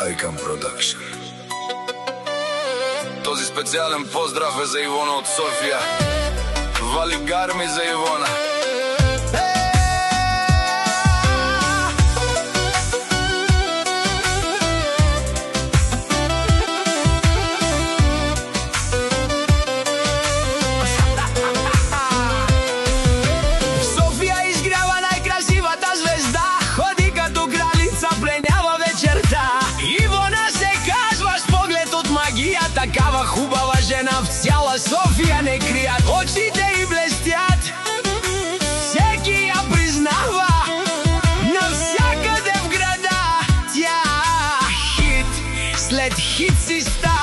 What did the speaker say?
Icon Production. Този специјален поздрав е за Ивона од Софија. Вали гарми за Ивона. Такава хубава жена в цяла Софија не кријат. Очите и блестят, всеки ја признава. Навсякъде в града тя хит след хит си става.